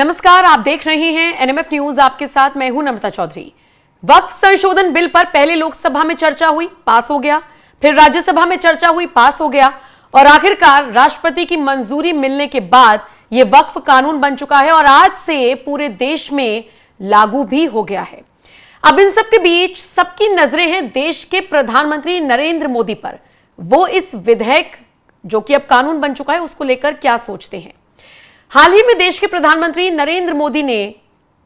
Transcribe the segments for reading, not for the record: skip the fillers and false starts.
नमस्कार, आप देख रहे हैं एनएमएफ न्यूज। आपके साथ मैं हूं नम्रता चौधरी। वक्फ संशोधन बिल पर पहले लोकसभा में चर्चा हुई, पास हो गया, फिर राज्यसभा में चर्चा हुई, पास हो गया और आखिरकार राष्ट्रपति की मंजूरी मिलने के बाद यह वक्फ कानून बन चुका है और आज से पूरे देश में लागू भी हो गया है। अब इन सब के बीच सबकी नजरें हैं देश के प्रधानमंत्री नरेंद्र मोदी पर। वो इस विधेयक जो कि अब कानून बन चुका है उसको लेकर क्या सोचते हैं। हाल ही में देश के प्रधानमंत्री नरेंद्र मोदी ने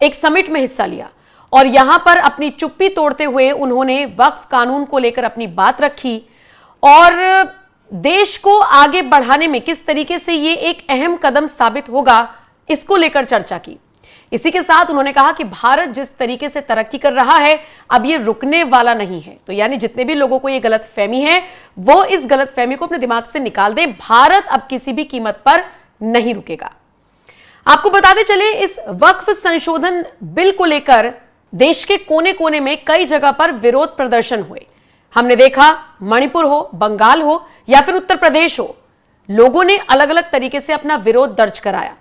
एक समिट में हिस्सा लिया और यहां पर अपनी चुप्पी तोड़ते हुए उन्होंने वक्फ कानून को लेकर अपनी बात रखी और देश को आगे बढ़ाने में किस तरीके से ये एक अहम कदम साबित होगा इसको लेकर चर्चा की। इसी के साथ उन्होंने कहा कि भारत जिस तरीके से तरक्की कर रहा है अब ये रुकने वाला नहीं है। तो यानी जितने भी लोगों को ये गलतफहमी है वो इस गलतफहमी को अपने दिमाग से निकाल दें। भारत अब किसी भी कीमत पर नहीं रुकेगा। आपको बताते चले, इस वक्फ संशोधन बिल को लेकर देश के कोने कोने में कई जगह पर विरोध प्रदर्शन हुए। हमने देखा मणिपुर हो, बंगाल हो या फिर उत्तर प्रदेश हो, लोगों ने अलग अलग तरीके से अपना विरोध दर्ज कराया।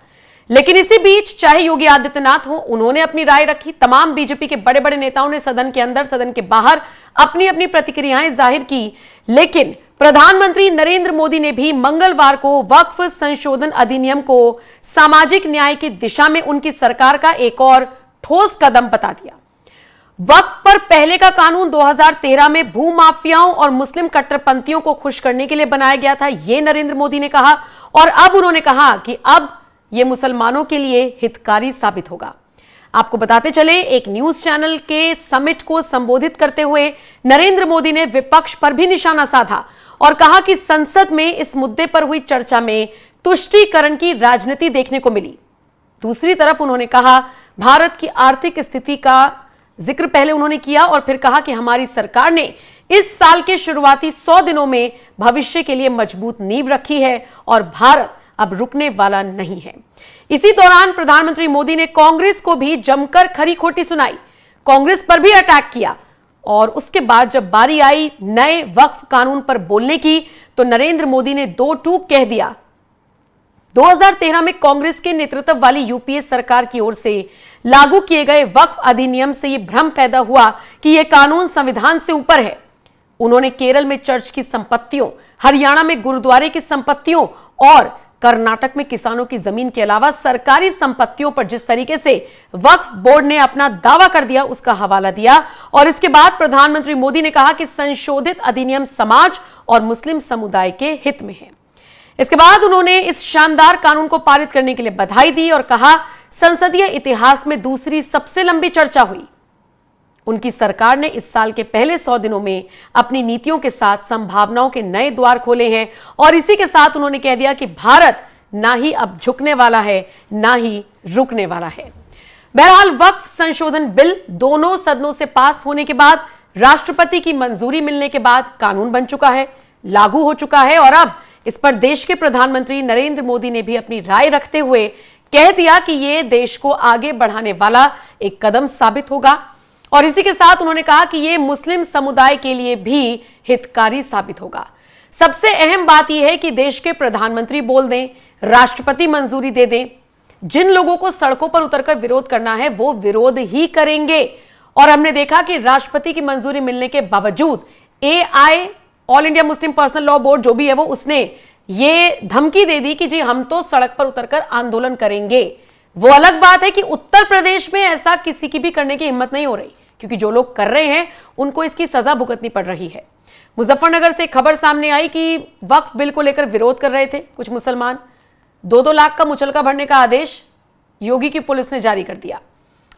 लेकिन इसी बीच चाहे योगी आदित्यनाथ हो, उन्होंने अपनी राय रखी। तमाम बीजेपी के बड़े बड़े नेताओं ने सदन के अंदर सदन के बाहर अपनी अपनी प्रतिक्रियाएं जाहिर की। लेकिन प्रधानमंत्री नरेंद्र मोदी ने भी मंगलवार को वक्फ संशोधन अधिनियम को सामाजिक न्याय की दिशा में उनकी सरकार का एक और ठोस कदम बता दिया। वक्फ पर पहले का कानून 2013 में भूमाफियाओं और मुस्लिम कट्टरपंथियों को खुश करने के लिए बनाया गया था, यह नरेंद्र मोदी ने कहा। और अब उन्होंने कहा कि अब यह मुसलमानों के लिए हितकारी साबित होगा। आपको बताते चले, एक न्यूज चैनल के समिट को संबोधित करते हुए नरेंद्र मोदी ने विपक्ष पर भी निशाना साधा और कहा कि संसद में इस मुद्दे पर हुई चर्चा में तुष्टीकरण की राजनीति देखने को मिली। दूसरी तरफ उन्होंने कहा, भारत की आर्थिक स्थिति का जिक्र पहले उन्होंने किया और फिर कहा कि हमारी सरकार ने इस साल के शुरुआती 100 दिनों में भविष्य के लिए मजबूत नींव रखी है और भारत अब रुकने वाला नहीं है। इसी दौरान प्रधानमंत्री मोदी ने कांग्रेस को भी जमकर खरी खोटी सुनाई, कांग्रेस पर भी अटैक किया। और उसके बाद जब बारी आई नए वक्फ कानून पर बोलने की तो नरेंद्र मोदी ने दो टूक कह दिया। 2013 में कांग्रेस के नेतृत्व वाली यूपीए सरकार की ओर से लागू किए गए वक्फ अधिनियम से यह भ्रम पैदा हुआ कि यह कानून संविधान से ऊपर है। उन्होंने केरल में चर्च की संपत्तियों, हरियाणा में गुरुद्वारे की संपत्तियों और कर्नाटक में किसानों की जमीन के अलावा सरकारी संपत्तियों पर जिस तरीके से वक्फ बोर्ड ने अपना दावा कर दिया उसका हवाला दिया। और इसके बाद प्रधानमंत्री मोदी ने कहा कि संशोधित अधिनियम समाज और मुस्लिम समुदाय के हित में है। इसके बाद उन्होंने इस शानदार कानून को पारित करने के लिए बधाई दी और कहा, संसदीय इतिहास में दूसरी सबसे लंबी चर्चा हुई। उनकी सरकार ने इस साल के पहले 100 दिनों में अपनी नीतियों के साथ संभावनाओं के नए द्वार खोले हैं और इसी के साथ उन्होंने कह दिया कि भारत ना ही अब झुकने वाला है ना ही रुकने वाला है। बहरहाल वक्फ संशोधन बिल दोनों सदनों से पास होने के बाद, राष्ट्रपति की मंजूरी मिलने के बाद कानून बन चुका है, लागू हो चुका है और अब इस पर देश के प्रधानमंत्री नरेंद्र मोदी ने भी अपनी राय रखते हुए कह दिया कि यह देश को आगे बढ़ाने वाला एक कदम साबित होगा। और इसी के साथ उन्होंने कहा कि यह मुस्लिम समुदाय के लिए भी हितकारी साबित होगा। सबसे अहम बात यह है कि देश के प्रधानमंत्री बोल दें, राष्ट्रपति मंजूरी दे दें, जिन लोगों को सड़कों पर उतरकर विरोध करना है वो विरोध ही करेंगे। और हमने देखा कि राष्ट्रपति की मंजूरी मिलने के बावजूद AI, all India Muslim personal law board जो भी है वो, उसने ये धमकी दे दी कि जी हम तो सड़क पर उतरकर आंदोलन करेंगे। वो अलग बात है कि उत्तर प्रदेश में ऐसा किसी की भी करने की हिम्मत नहीं हो रही, क्योंकि जो लोग कर रहे हैं उनको इसकी सजा भुगतनी पड़ रही है। मुजफ्फरनगर से खबर सामने आई कि वक्फ बिल को लेकर विरोध कर रहे थे कुछ मुसलमान। 2-2 लाख का मुचलका भरने का आदेश योगी की पुलिस ने जारी कर दिया।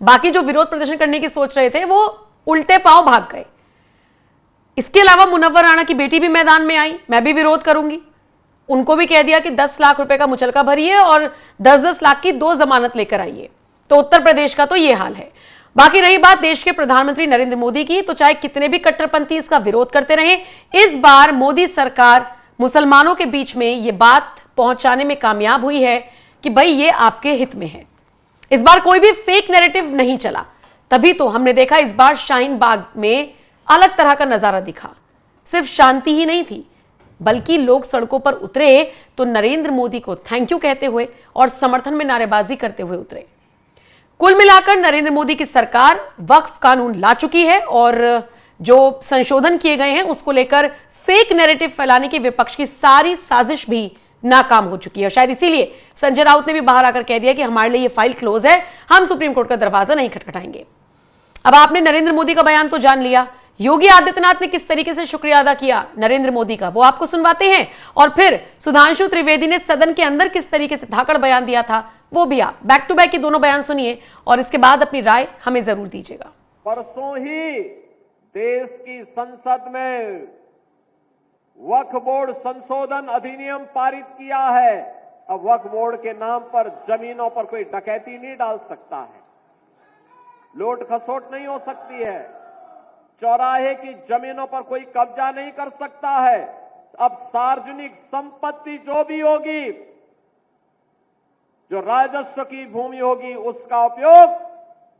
बाकी जो विरोध प्रदर्शन करने की सोच रहे थे वो उल्टे पांव भाग गए। इसके अलावा मुनव्वर राणा की बेटी भी मैदान में आई, मैं भी विरोध करूंगी। उनको भी कह दिया कि 10 लाख रुपए का मुचलका भरिए और 10-10 लाख की 2 जमानत लेकर आइए। तो उत्तर प्रदेश का तो यह हाल है। बाकी रही बात देश के प्रधानमंत्री नरेंद्र मोदी की, तो चाहे कितने भी कट्टरपंथी इसका विरोध करते रहे, इस बार मोदी सरकार मुसलमानों के बीच में यह बात पहुंचाने में कामयाब हुई है कि भाई ये आपके हित में है। इस बार कोई भी फेक नैरेटिव नहीं चला। तभी तो हमने देखा इस बार शाहीन बाग में अलग तरह का नजारा दिखा। सिर्फ शांति ही नहीं थी, बल्कि लोग सड़कों पर उतरे तो नरेंद्र मोदी को थैंक यू कहते हुए और समर्थन में नारेबाजी करते हुए उतरे। कुल मिलाकर नरेंद्र मोदी की सरकार वक्फ कानून ला चुकी है और जो संशोधन किए गए हैं उसको लेकर फेक नैरेटिव फैलाने की विपक्ष की सारी साजिश भी नाकाम हो चुकी है। और शायद इसीलिए संजय राउत ने भी बाहर आकर कह दिया कि हमारे लिए ये फाइल क्लोज है, हम सुप्रीम कोर्ट का दरवाजा नहीं खटखटाएंगे। अब आपने नरेंद्र मोदी का बयान तो जान लिया, योगी आदित्यनाथ ने किस तरीके से शुक्रिया अदा किया नरेंद्र मोदी का, वो आपको सुनवाते हैं। और फिर सुधांशु त्रिवेदी ने सदन के अंदर किस तरीके से धाकड़ बयान दिया था, वो भी आप बैक टू बैक ये दोनों बयान सुनिए और इसके बाद अपनी राय हमें जरूर दीजिएगा। परसों ही देश की संसद में वक्फ बोर्ड संशोधन अधिनियम पारित किया है। अब वक्फ बोर्ड के नाम पर जमीनों पर कोई डकैती नहीं डाल सकता है, लूट खसोट नहीं हो सकती है, चौराहे की जमीनों पर कोई कब्जा नहीं कर सकता है। अब सार्वजनिक संपत्ति जो भी होगी, जो राजस्व की भूमि होगी, उसका उपयोग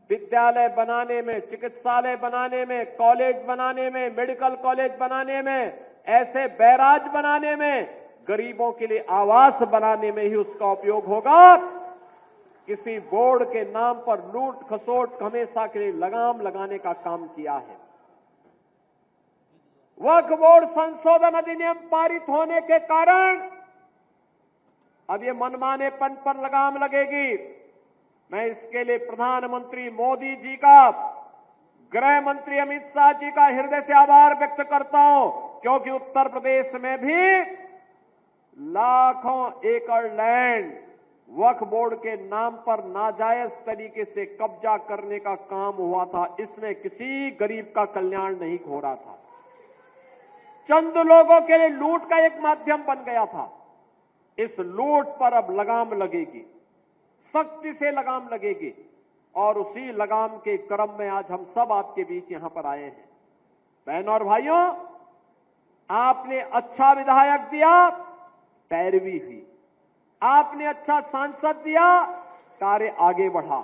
विद्यालय बनाने में, चिकित्सालय बनाने में, कॉलेज बनाने में, मेडिकल कॉलेज बनाने में, ऐसे बैराज बनाने में, गरीबों के लिए आवास बनाने में ही उसका उपयोग होगा। किसी बोर्ड के नाम पर लूट खसोट हमेशा के लिए लगाम लगाने का काम किया है। वक्फ बोर्ड संशोधन अधिनियम पारित होने के कारण अब ये मनमानेपन पर लगाम लगेगी। मैं इसके लिए प्रधानमंत्री मोदी जी का, गृह मंत्री अमित शाह जी का हृदय से आभार व्यक्त करता हूं, क्योंकि उत्तर प्रदेश में भी लाखों एकड़ लैंड वक्फ बोर्ड के नाम पर नाजायज तरीके से कब्जा करने का काम हुआ था। इसमें किसी गरीब का कल्याण नहीं हो रहा था, चंद लोगों के लिए लूट का एक माध्यम बन गया था। इस लूट पर अब लगाम लगेगी, सख्ती से लगाम लगेगी और उसी लगाम के क्रम में आज हम सब आपके बीच यहां पर आए हैं। बहनों और भाइयों, आपने अच्छा विधायक दिया, पैरवी हुई, आपने अच्छा सांसद दिया, कार्य आगे बढ़ा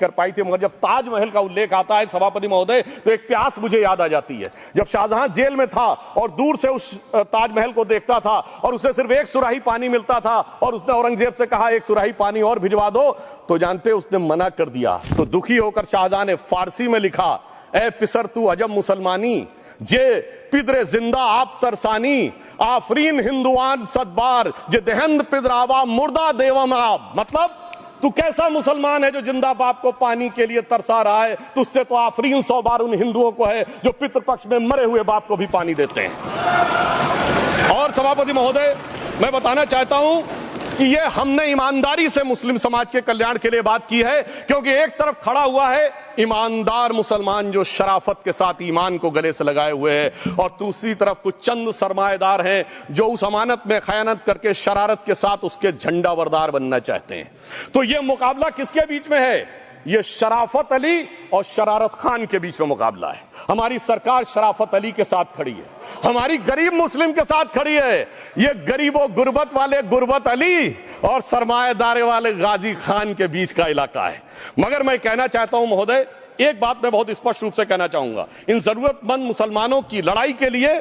कर पाई थी। मगर जब ताजमहल का उल्लेख आता है सभापति महोदय, तो एक प्यास मुझे याद आ जाती है। जब शाहजहां जेल में था और दूर से उस ताजमहल को देखता था और उसे सिर्फ एक सुराही पानी मिलता था और उसने औरंगजेब से कहा एक सुराही पानी और भिजवा दो, तो जानते उसने मना कर दिया। तो दुखी होकर शाहजहां ने फारसी में लिखा, ए पिसर तू अजब मुसलमानी, जे पिदरे जिंदा आप तरसानी, आफरीन हिंदुआन सदबार, जे देहंद पिदरावा मुर्दा देवम आप। मतलब तू कैसा मुसलमान है जो जिंदा बाप को पानी के लिए तरसा रहा है, तुझसे तो आफरीन 100 बार उन हिंदुओं को है जो पितृपक्ष में मरे हुए बाप को भी पानी देते हैं। और सभापति महोदय, मैं बताना चाहता हूं कि ये हमने ईमानदारी से मुस्लिम समाज के कल्याण के लिए बात की है, क्योंकि एक तरफ खड़ा हुआ है ईमानदार मुसलमान जो शराफत के साथ ईमान को गले से लगाए हुए हैं, और दूसरी तरफ कुछ चंद सरमाएदार हैं जो उस अमानत में खयानत करके शरारत के साथ उसके झंडा बरदार बनना चाहते हैं। तो ये मुकाबला किसके बीच में है? ये शराफत अली और शरारत खान के बीच में मुकाबला है। हमारी सरकार शराफत अली के साथ खड़ी है, हमारी गरीब मुस्लिम के साथ खड़ी है। ये गरीबों गुर्बत वाले गुर्बत अली और सरमाएदारे वाले गाजी खान के बीच का इलाका है। मगर मैं कहना चाहता हूं महोदय, एक बात मैं बहुत स्पष्ट रूप से कहना चाहूंगा, इन जरूरतमंद मुसलमानों की लड़ाई के लिए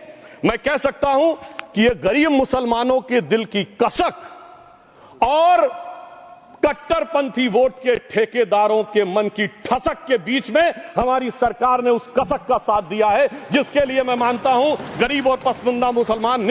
मैं कह सकता हूं कि ये गरीब मुसलमानों के दिल की कसक और कट्टरपंथी वोट के ठेकेदारों के मन की ठसक के बीच में हमारी सरकार ने उस कसक का साथ दिया है, जिसके लिए मैं मानता हूं गरीब और पसमानदा मुसलमान